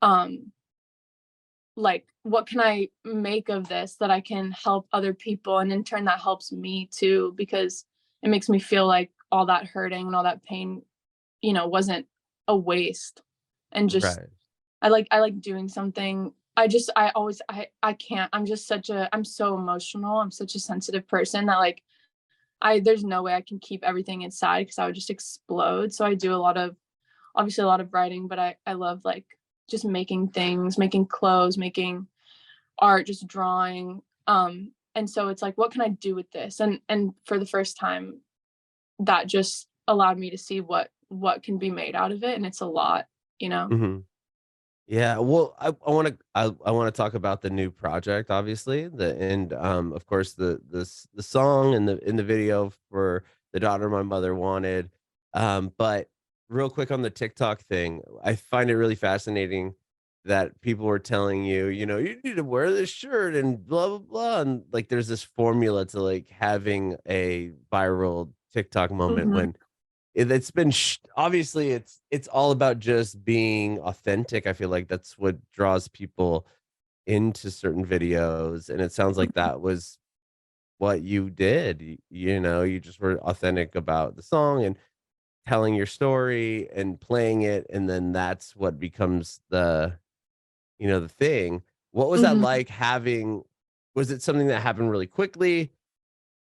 Um, like what can I make of this that I can help other people and in turn that helps me too because it makes me feel like all that hurting and all that pain, wasn't a waste and just Right. I like doing something. I always I can't. I'm so emotional. I'm such a sensitive person that like I there's no way I can keep everything inside because I would just explode. So I do a lot of obviously a lot of writing, but I love like just making things, making clothes, making art, just drawing. And so it's like, what can I do with this? And for the first time, that just allowed me to see what can be made out of it, and it's a lot, you know. Mhm. Yeah, well, I wanna talk about the new project, obviously, of course, the song and the video for "The Daughter My Mother Wanted." But real quick on the TikTok thing, I find it really fascinating that people were telling you, "You need to wear this shirt and blah, blah, blah," and, like, there's this formula to, like, having a viral TikTok moment Hmm. when it's been obviously it's all about just being authentic. I feel like that's what draws people into certain videos, and it sounds like that was what you did. You just were authentic about the song and telling your story and playing it, and then that's what becomes the thing. What was that Hmm. like having was it something that happened really quickly?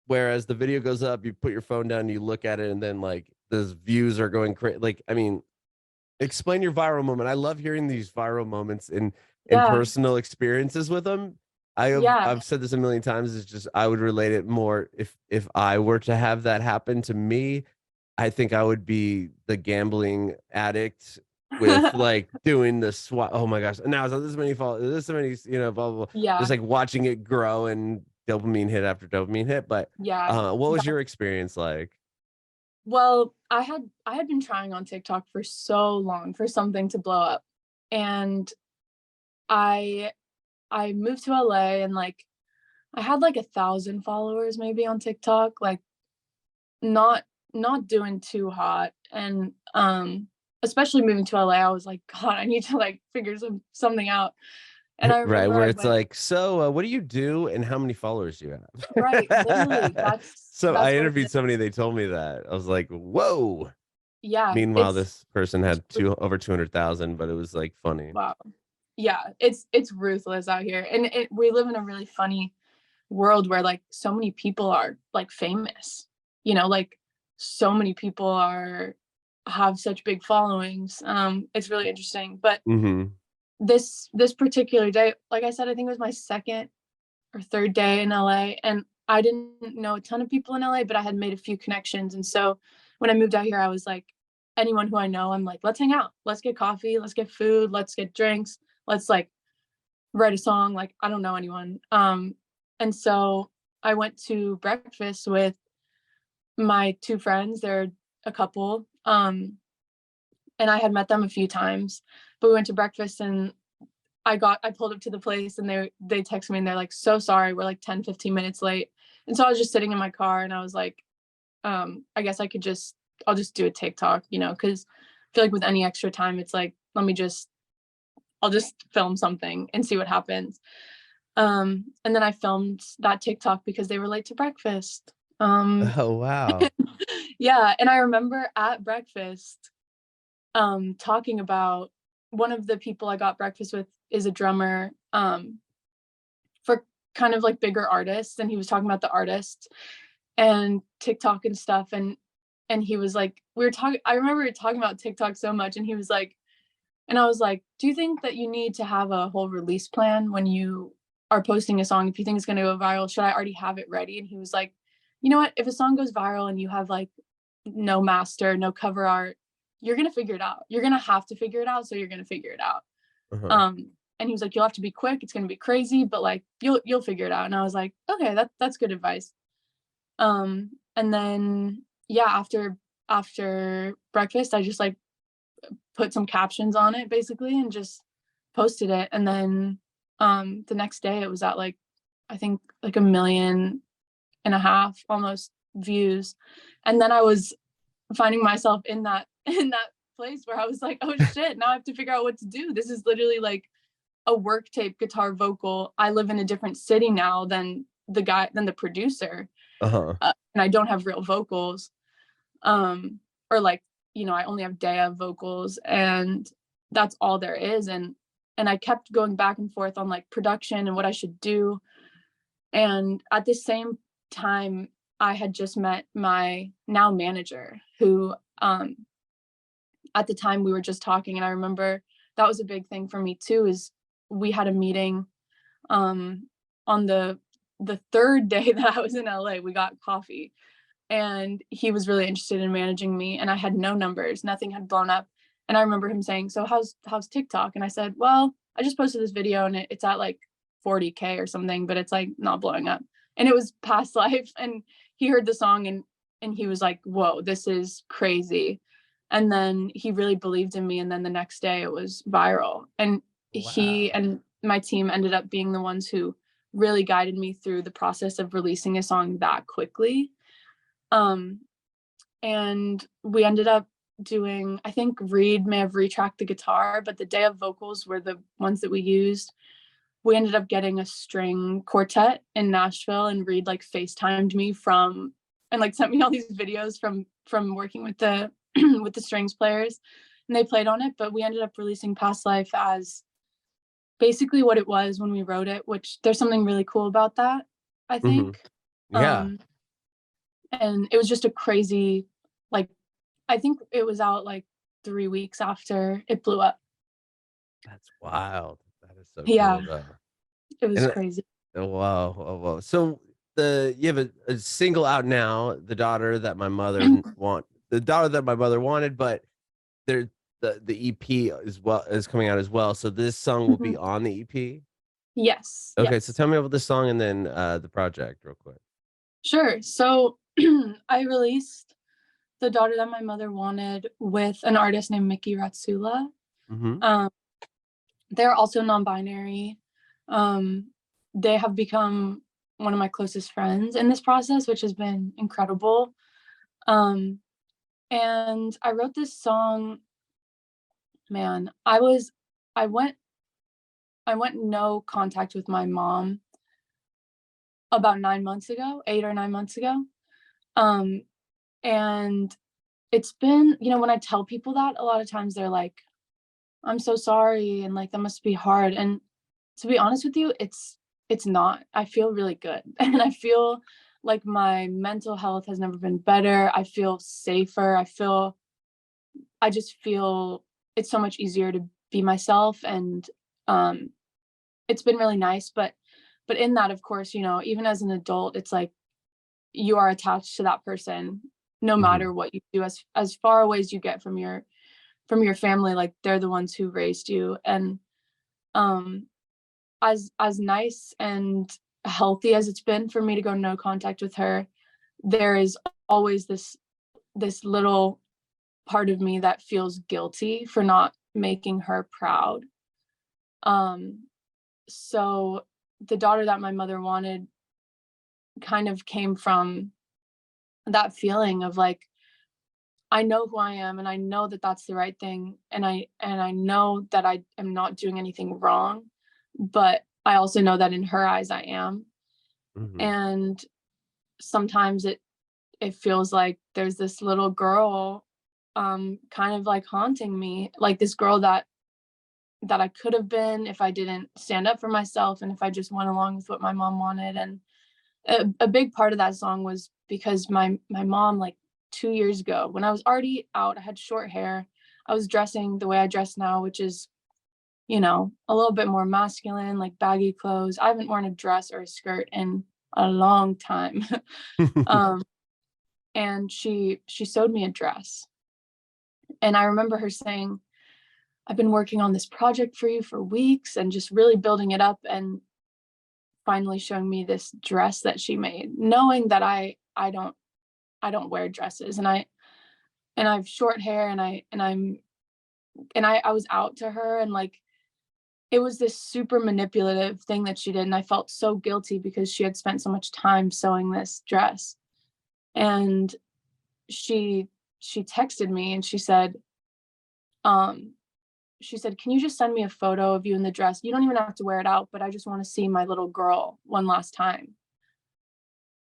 Whereas the video goes up, you put your phone down, you look at it, and then like those views are going crazy. Like, I mean, explain your viral moment. I love hearing these viral moments in Yeah, personal experiences with them. yeah. I've said this a million times. It's just I would relate it more if I were to have that happen to me. I think I would be the gambling addict with like doing the swap. Oh my gosh! Now so this many followers, this many blah blah blah. Yeah, Just like watching it grow and dopamine hit after dopamine hit. But yeah. what was That your experience like? well, I had been trying on TikTok for so long for something to blow up, and I I moved to LA and like I had like 1,000 followers maybe on TikTok, like not not doing too hot. And especially moving to LA, I was like, God, I need to like figure something out. And I Right, remember where I it's went like, "So, what do you do and how many followers do you right, literally, have?" So, I that's what it interviewed is. somebody, they told me that. I was like, "Whoa." Yeah, Meanwhile, it's this person had 2 over 200,000, but it was, like, funny. wow. yeah, it's ruthless out here. And we live in a really funny world where like so many people are like famous, like so many people are have such big followings. It's really interesting. But Mhm. this particular day, like I said, I think it was my second or third day in LA, and I didn't know a ton of people in LA, but I had made a few connections. And so when I moved out here, I was like, anyone who I know, I'm like, let's hang out, let's get coffee, let's get food, let's get drinks, let's like write a song. Like, I don't know anyone. And so I went to breakfast with my two friends. They're a couple. And I had met them a few times, but we went to breakfast, and I pulled up to the place, and they texted me, and they're like, so sorry, we're like 10-15 minutes late. And so I was just sitting in my car, and I was like, I guess I'll just do a TikTok, because I feel like with any extra time, it's like, I'll just film something and see what happens. And then I filmed that TikTok because they were late to breakfast. Oh, wow. Yeah, and I remember at breakfast, talking about one of the people I got breakfast with is a drummer, for kind of like bigger artists, and he was talking about the artists and TikTok and stuff, and he was like, I remember we were talking about TikTok so much, and he was like, and I was like, do you think that you need to have a whole release plan when you are posting a song? If you think it's going to go viral, should I already have it ready? And he was like, you know what? If a song goes viral and you have like no master, no cover art, you're going to figure it out. You're going to have to figure it out. So you're going to figure it out. Uh-huh. And he was like, you'll have to be quick. It's going to be crazy, but like, you'll figure it out. And I was like, okay, that's good advice. And then, yeah, after breakfast, I just like put some captions on it basically and just posted it. And then the next day it was at like, I think like 1.5 million almost views. And then I was finding myself in that in that place where I was like, oh shit, now I have to figure out what to do. This is literally like a work tape guitar vocal. I live in a different city now than the producer. Uh-huh. And I don't have real vocals. Or like, I only have Dea vocals, and that's all there is. And I kept going back and forth on like production and what I should do. And at the same time, I had just met my now manager, who at the time we were just talking, and I remember that was a big thing for me too, is we had a meeting on the third day that I was in LA. We got coffee, and he was really interested in managing me, and I had no numbers, nothing had blown up. And I remember him saying, so how's TikTok? And I said, well, I just posted this video, and it's at like 40K or something, but it's like not blowing up. And it was Past Life, and he heard the song, and he was like, whoa, this is crazy. And then he really believed in me, and then the next day it was viral. And he Wow. and my team ended up being the ones who really guided me through the process of releasing a song that quickly. um and we ended up doing, I think Reed may have retracked the guitar, but the day of vocals were the ones that we used. We ended up getting a string quartet in Nashville, and Reed like FaceTimed me and like sent me all these videos from working with the with the strings players, and they played on it. But we ended up releasing Past Life as basically what it was when we wrote it, which there's something really cool about that, I Mhm. think. Yeah. um and it was just a crazy, like, I think it was out like 3 weeks after it blew up. That's wild. That is so Yeah, cool, though. it was And crazy. oh, wow. Oh, wow. So you have a single out now, the daughter that my mother wanted, but there the EP as well is coming out as well. So this song will be Mhm. on the EP? Yes, Okay, so yes. tell me about the song and then the project real quick. Sure. So I released The Daughter That My Mother Wanted with an artist named Miki Ratsula. Mhm. Um, they're also non-binary. Um, they have become one of my closest friends in this process, which has been incredible. Um, and I wrote this song, man, I went I went no contact with my mom about 9 months ago, 8 or 9 months ago. Um, and it's been, when I tell people that, a lot of times they're like, I'm so sorry, and like that must be hard. And to be honest with you, it's not. I feel really good. And I feel like my mental health has never been better. I feel safer. I just feel it's so much easier to be myself, and um it's been really nice. But in that, of course, even as an adult, it's like you are attached to that person no Mhm. matter what you do, as far away as you get from your family. Like they're the ones who raised you. And um as nice and healthy as it's been for me to go no contact with her, there is always this little part of me that feels guilty for not making her proud. Um, so the daughter that my mother wanted kind of came from that feeling of like, I know who I am, and I know that that's the right thing, and I know that I am not doing anything wrong, but I also know that in her eyes I am. Mhm. And sometimes it feels like there's this little girl kind of like haunting me, like this girl that I could have been if I didn't stand up for myself and if I just went along with what my mom wanted. And a big part of that song was because my mom, like 2 years ago, when I was already out, I had short hair, I was dressing the way I dress now, which is, a little bit more masculine, like baggy clothes. I haven't worn a dress or a skirt in a long time. um and she sewed me a dress, and I remember her saying, I've been working on this project for you for weeks and just really building it up, and finally showing me this dress that she made, knowing that I don't wear dresses, and I have short hair, and I was out to her, and like it was this super manipulative thing that she did, and I felt so guilty because she had spent so much time sewing this dress. And she she texted me and um she said, "Can you just send me a photo of you in the dress? You don't even have to wear it out, but I just want to see my little girl one last time."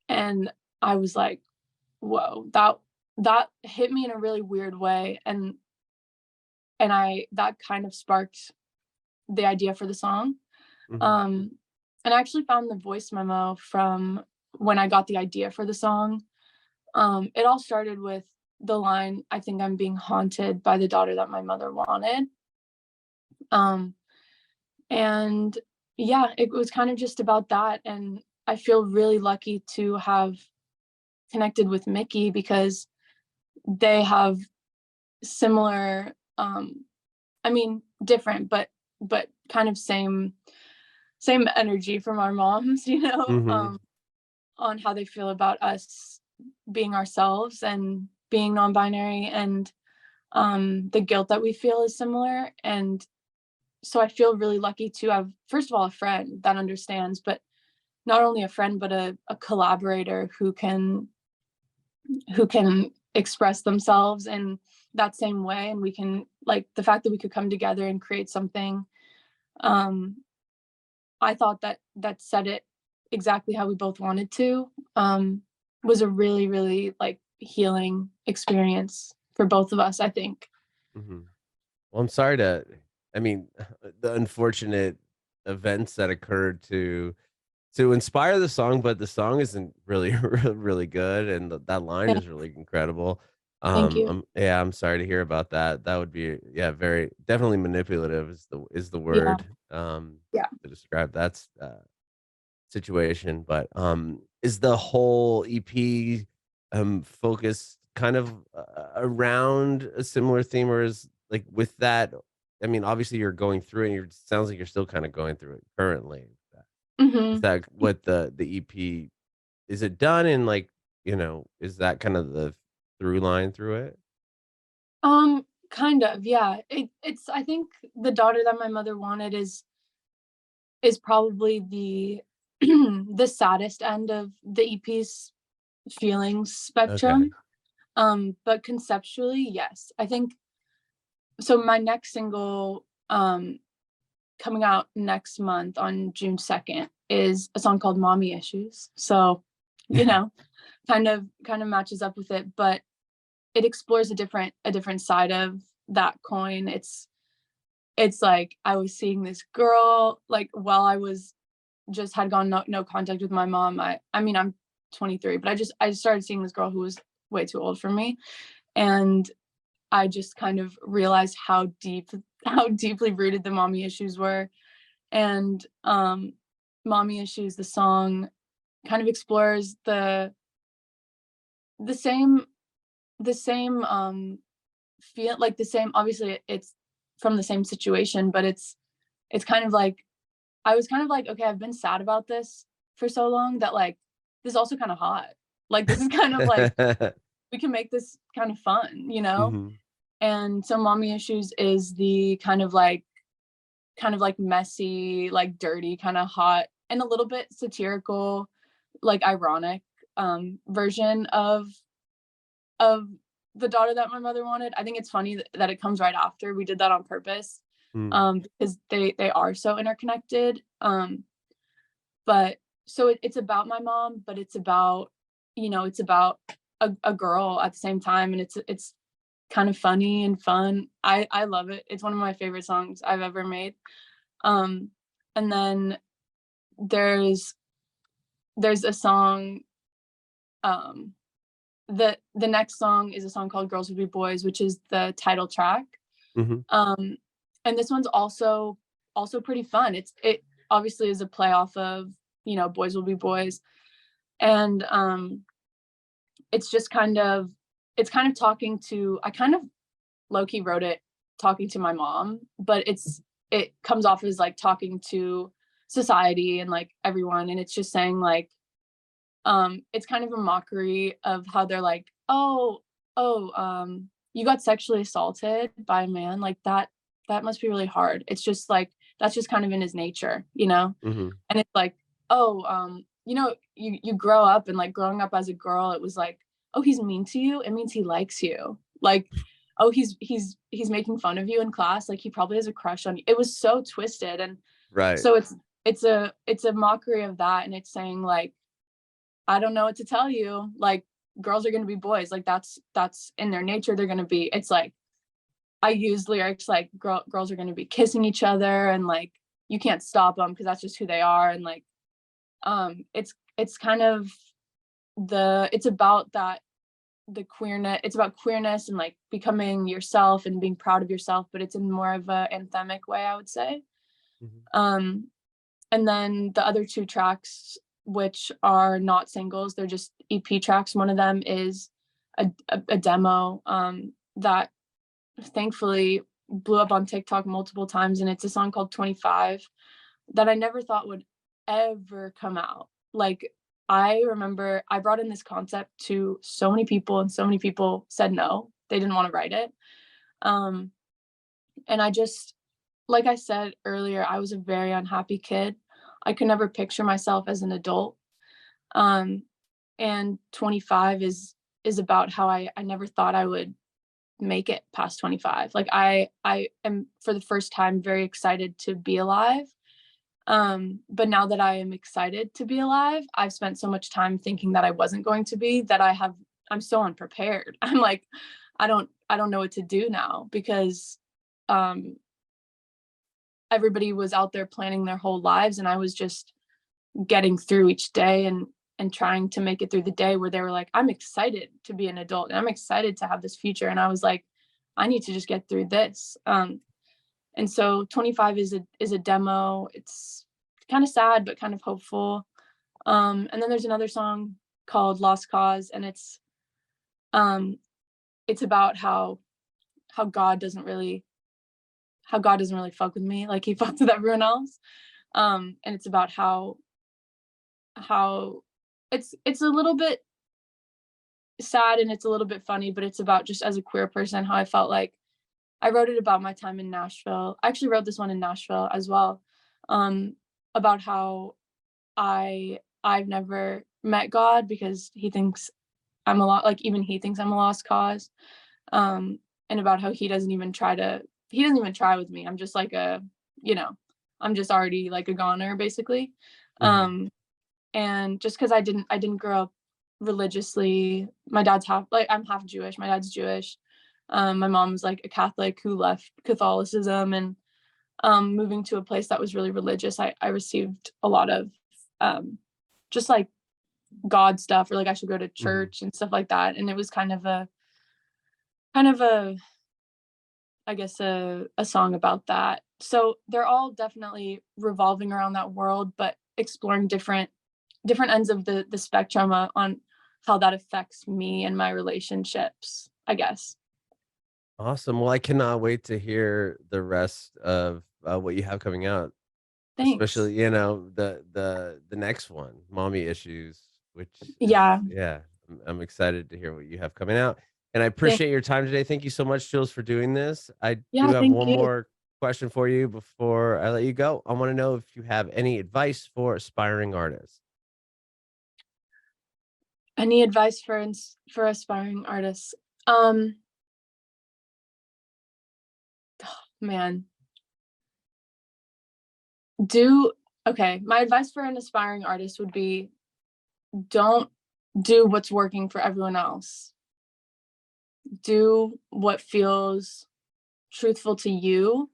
And I was like, "Whoa, that hit me in a really weird way." And I that kind of sparked the idea for the song. Mhm. Um and I actually found the voice memo from when I got the idea for the song. It all started with the line, "I think I'm being haunted by the daughter that my mother wanted." Um And yeah, it was kind of just about that. And I feel really lucky to have connected with Miki because they have similar, I mean, different, but kind of same energy from our moms, Mhm. on how they feel about us being ourselves and being non-binary, and the guilt that we feel is similar. And so I feel really lucky to have, first of all, a friend that understands, but not only a friend, but a collaborator who can express themselves in that same way. And we can, like, the fact that we could come together and create something, um I thought that said it exactly how we both wanted to, was a really, really like healing experience for both of us, I think. Mhm. Well, I'm sorry to I mean, the unfortunate events that occurred to inspire the song, but the song isn't really really good, and that line Yeah, is really incredible. thank you. Yeah, I'm sorry to hear about that. That would be, yeah, very definitely manipulative is the Yeah, word, yeah. to describe that situation. But is the whole EP focused kind of around a similar theme, or is like with that? I mean, obviously you're going through it. And it sounds like you're still kind of going through it currently. Is Mhm. that what the EP is it done in, like, is that kind of the through line through it? Kind of, yeah. It's I think the daughter that my mother wanted is probably the the saddest end of the EP's feelings Okay. spectrum. But conceptually, yes. I think so. My next single, coming out next month on June 2nd, is a song called Mommy Issues. So, you know, kind of matches up with it, but it explores a different side of that coin. it's like I was seeing this girl, like, while I was just had gone no contact with my mom. I mean, I'm 23, but I just started seeing this girl who was way too old for me, and I just kind of realized how deeply rooted the mommy issues were. And Mommy Issues, the song, kind of explores the same the same feel like the same, obviously it's from the same situation, but it's kind of like I was kind of like, okay, I've been sad about this for so long that like this is also kind of hot. Like this is kind of like we can make this kind of fun, you know? Mhm. And so Mommy Issues is the kind of like messy, like dirty, kind of hot, and a little bit satirical, like ironic version of the daughter that my mother wanted. I think it's funny that it comes right after. We did that on purpose, Mm. because they are so interconnected. But so it's about my mom, but it's about, it's about a girl at the same time, and it's kind of funny and fun. I love it. It's one of my favorite songs I've ever made. Um, and then there's there's a song, um, the next song is a song called Girls Will Be Boys, which is the title track. Mhm. Um, and this one's also pretty fun. It obviously is a play off of, Boys Will Be Boys. And it's just kind of talking to I kind of low key wrote it talking to my mom, but it comes off as like talking to society and like everyone, and it's just saying like it's kind of a mockery of how they're like, you got sexually assaulted by a man, like that must be really hard. It's just like that's just kind of in his nature, you know? Mhm. And it's like, you grow up, and like growing up as a girl, it was like, oh, he's mean to you, it means he likes you. Like, oh, he's making fun of you in class, like he probably has a crush on you. It was so twisted. And Right. so it's a mockery of that, and it's saying like, I don't know what to tell you. Like, girls are gonna be boys. Like that's in their nature. They're gonna be. It's like I use lyrics like girls are gonna be kissing each other, and like you can't stop them because that's just who they are. And like it's kind of it's about that the queerness. It's about queerness and like becoming yourself and being proud of yourself, but it's in more of a anthemic way, I would say. Mhm. Um, and then the other two tracks, which are not singles, they're just EP tracks. One of them is a demo that thankfully blew up on TikTok multiple times, and it's a song called 25 that I never thought would ever come out. Like, I remember I brought in this concept to so many people, and so many people said no, they didn't want to write it. Um, and I just, like I said earlier, I was a very unhappy kid. I could never picture myself as an adult. Um, and 25 is about how I never thought I would make it past 25. Like I am for the first time very excited to be alive. But now that I am excited to be alive, I've spent so much time thinking that I wasn't going to be that I'm so unprepared. I'm like I don't know what to do now because um everybody was out there planning their whole lives, and I was just getting through each day and trying to make it through the day where they were like, I'm excited to be an adult and I'm excited to have this future. And I was like, I need to just get through this. And so 25 is a demo. It's kind of sad, but kind of hopeful. And then there's another song called Lost Cause, and um it's about how God doesn't really how God doesn't really fuck with me like he fucks with everyone else. And it's about how it's a little bit sad and it's a little bit funny, but it's about just as a queer person, how I felt like I wrote it about my time in Nashville. I actually wrote this one in Nashville as well, about how I've never met God because he thinks I'm a lot like even he thinks I'm a lost cause. And about how he doesn't even try with me. I'm just like you know, I'm just already like a goner basically. Mhm. Um, and just because I didn't grow up religiously. I'm half Jewish, my dad's Jewish. My mom's like a Catholic who left Catholicism, and moving to a place that was really religious, I received a lot of just like God stuff, or like I should go to Mhm. church and stuff like that. And it was kind of a I guess a song about that. So they're all definitely revolving around that world, but exploring different ends of the spectrum on how that affects me and my relationships, I guess. Awesome. Well, I cannot wait to hear the rest of what you have coming out, Thanks. especially the next one, "Mommy Issues," which is Yeah. yeah, I'm excited to hear what you have coming out, and I Thank appreciate your time today. Thank you so much, Jules, for doing this. I do yeah, have thank one you. more question for you before I let you go. I want to know if you have any advice for aspiring artists. Any advice for aspiring artists? Um, man, do okay, my advice for an aspiring artist would be don't do what's working for everyone else. Do what feels truthful to you.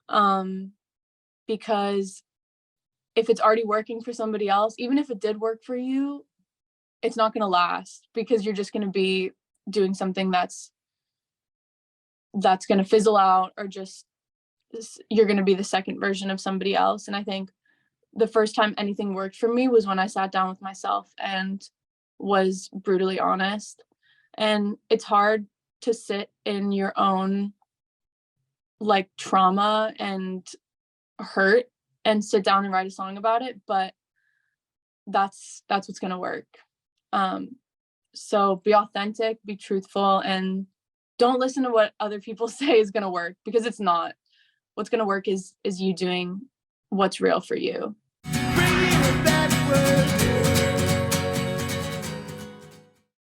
Um, because if it's already working for somebody else, even if it did work for you, it's not going to last because you're just going to be doing something that's going to fizzle out, or just you're going to be the second version of somebody else. And I think the first time anything worked for me was when I sat down with myself and was brutally honest. And it's hard to sit in your own like trauma and hurt and sit down and write a song about it, but that's what's going to work. Um so be authentic, be truthful, and don't listen to what other people say is going to work, because it's not. What's going to work is you doing what's real for you.